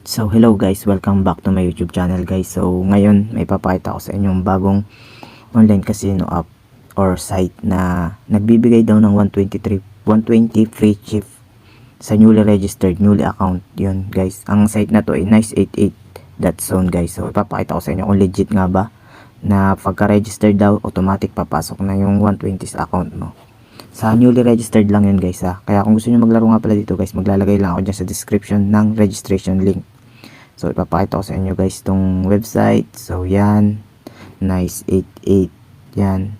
So hello guys, welcome back to my YouTube channel guys. So ngayon may papakita ko sa inyong bagong online casino app or site na nagbibigay daw ng 120 free chip sa newly registered, newly account. Yun guys, ang site na to ay nice88.zone guys. So ipapakita ko sa inyo kung legit nga ba na pagka-registered daw automatic papasok na yung 120 sa account mo. Sa newly registered lang yun guys ha. Kaya kung gusto nyo maglaro nga pala dito guys, maglalagay lang ako dyan sa description ng registration link. So ipapakita ko sa inyo guys tong website. So yan, nice88 yan.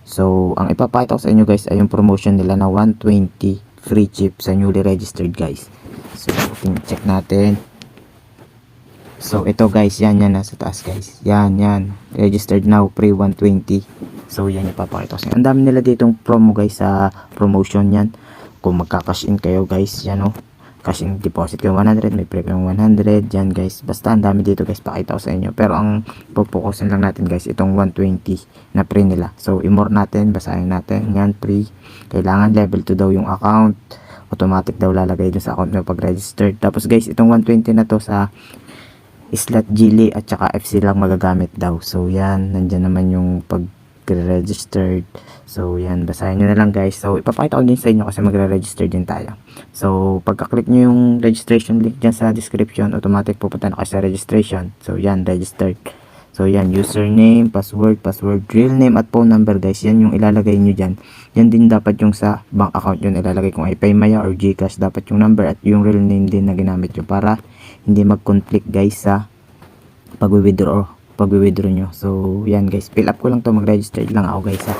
So ang ipapakita ko sa inyo guys ay yung promotion nila na 120 free chip sa newly registered guys. So check natin. So ito guys, yan nasa taas guys. Yan, registered now, pre 120. So yan ipapakita ko sa inyo. Ang dami nila ditong promo guys sa promotion yan. Kung magka-cash in kayo guys, yan o. Cash in deposit kayo 100, may pre kayong 100, yan guys. Basta ang dami dito guys, pakita ko sa inyo. Pero ang pupukusin lang natin guys, itong 120 na pre nila. So i-more natin, basahin natin. Yan, pre. Kailangan level 2 daw yung account. Automatic daw lalagay dun sa account nyo pag registered. Tapos guys, itong 120 na to sa slot Gili at saka FC lang magagamit daw. So yan, nandyan naman yung pag registered. So yan, basahin nyo na lang guys. So ipapakita ko din sa inyo kasi magre-register din tayo. So pagka-click nyo yung registration link dyan sa description, automatic pupunta na kayo sa registration. So yan, registered. So yan, username, password, real name at phone number guys. Yan yung ilalagay nyo dyan. Yan din dapat yung sa bank account yun ilalagay, kung ay Paymaya or Gcash, dapat yung number at yung real name din na ginamit nyo para hindi mag-conflict guys sa pag-withdraw nyo. So yan guys, fill up ko lang to, mag-register lang ako guys ha.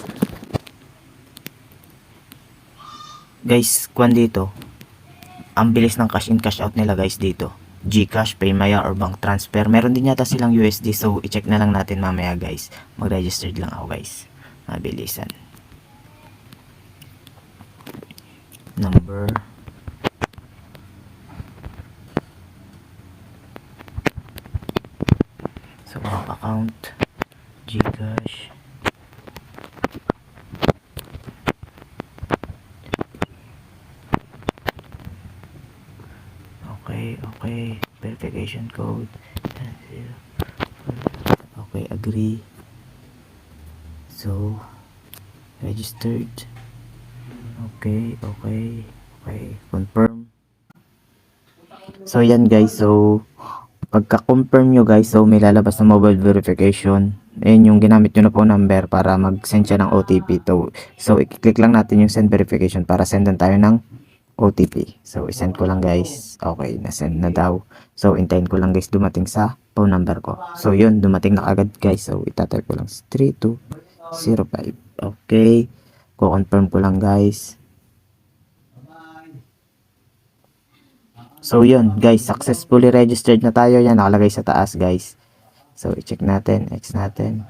Guys, kwan dito, ang bilis ng cash in cash out nila guys dito. Gcash, Paymaya or bank transfer. Meron din yata silang USD, so i-check na lang natin mamaya guys. Mag-register lang ako guys. Mabilisan. Number. So bank account, Gcash. Okay, verification code. Okay, agree. So registered. Okay, confirm. So yan guys, so pagka-confirm nyo guys, so may lalabas na mobile verification. Ayan yung ginamit nyo na po number para mag-send siya ng OTP to. So i-click lang natin yung send verification para sendan tayo ng OTP. So i-send ko lang guys. Okay, na-send na daw. So hintayin ko lang guys dumating sa phone number ko. So yun, dumating na agad guys. So itatype ko lang 3205. Okay, ko-confirm ko lang guys. So yun guys, successfully registered na tayo. Yan nakalagay sa taas guys. So i-check natin, X natin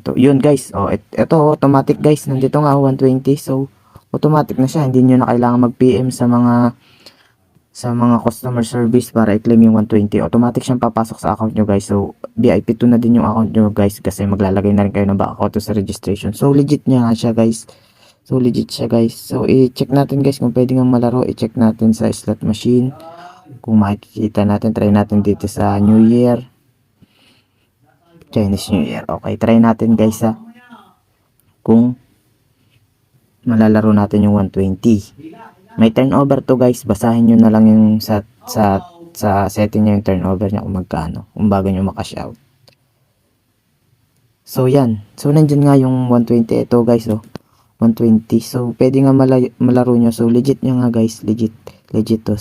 to. Yun guys, oh ito automatic guys, nandito nga 120. So automatic na siya, hindi nyo na kailangan mag-PM sa mga customer service para i-claim yung 120. Automatic siyang papasok sa account nyo guys. So VIP 2 na din yung account nyo guys, kasi maglalagay na rin kayo ng bank account sa registration. So legit niya siya guys. So legit siya guys. So i-check natin guys kung pwede nga malaro. I-check natin sa slot machine. Kung makikita natin, try natin dito sa New Year. Chinese New Year. Okay, try natin guys ha. Kung malalaro natin yung 120. May turnover to guys. Basahin nyo na lang yung sa setting nyo yung turnover niya kung magkano. Kung bago nyo makash out. So yan. So nandyan nga yung 120. Ito guys oh. 120. So pwede nga malaro nyo. So legit nyo nga guys. Legit to.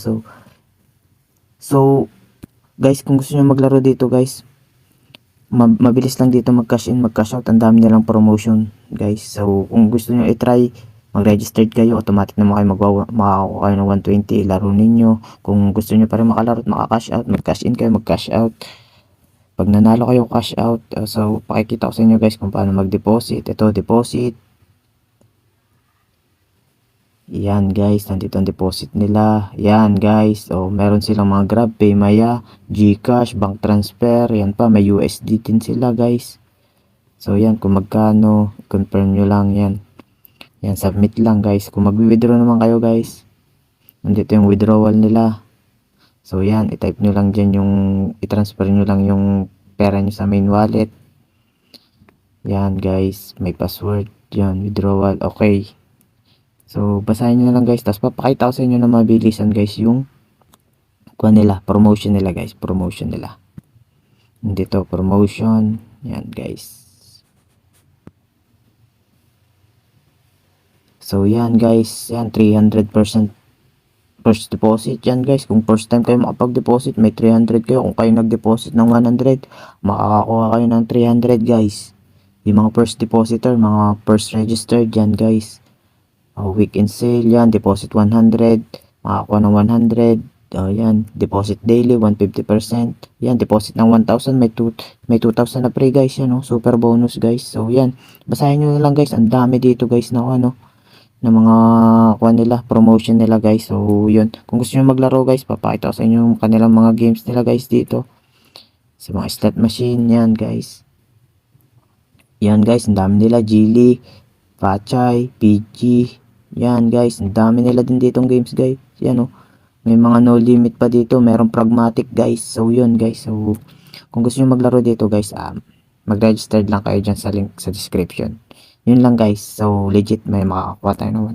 So guys, kung gusto nyo maglaro dito guys, mabilis lang dito mag-cash in, mag-cash out. Ang dami nilang promotion guys. So kung gusto nyo i-try, mag-registered kayo, automatic naman kayo makakakuha kayo ng 120, laro ninyo. Kung gusto nyo pa rin makalaro at maka-cash out, mag-cash in kayo, mag-cash out. Pag nanalo kayo, cash out. So pakikita ko sa inyo guys kung paano mag-deposit. Ito, deposit. Yan guys, nandito ang deposit nila. Yan guys, so meron silang mga Grab, Paymaya, Gcash, bank transfer. Yan pa, may USD din sila guys. So yan, kung magkano, confirm nyo lang yan. Yan, submit lang guys. Kung mag-withdraw naman kayo guys, nandito yung withdrawal nila. So yan, i-type nyo lang dyan yung, i-transfer nyo lang yung pera nyo sa main wallet. Yan guys, may password. Yan, withdrawal. Okay. So, basahin nyo na lang guys. Tapos papakita ko sa inyo na mabilisan guys yung nila, promotion nila guys. Promotion nila. Dito, promotion. Yan guys. So, yan guys. Yan, 300% first deposit. Yan guys. Kung first time kayo makapag-deposit, may 300 kayo. Kung kayo nag-deposit ng 100, makakakuha kayo ng 300 guys. Yung mga first depositor, mga first registered yan guys. Weekend sale yan, deposit 100, makakuha ng 100. Yan, deposit daily 150%. Yan, deposit ng 1,000, may 2,000 na free guys. Yan, super bonus guys. So yan, basahin nyo na lang guys. Ang dami dito guys na na mga nila, promotion nila guys. So yun, kung gusto nyo maglaro guys, papakita ko sa inyo yung kanilang mga games nila guys dito. Sa mga slot machine, yan guys. Yan guys, ang dami nila. Geely, Pachay, PG. Yan guys, ang dami nila din ditong games guys. Yan may mga no limit pa dito. Merong pragmatic guys. So yun guys. So kung gusto nyo maglaro dito guys, mag-register lang kayo dyan sa link sa description. Yun lang guys. So legit may makakakuha tayo naman.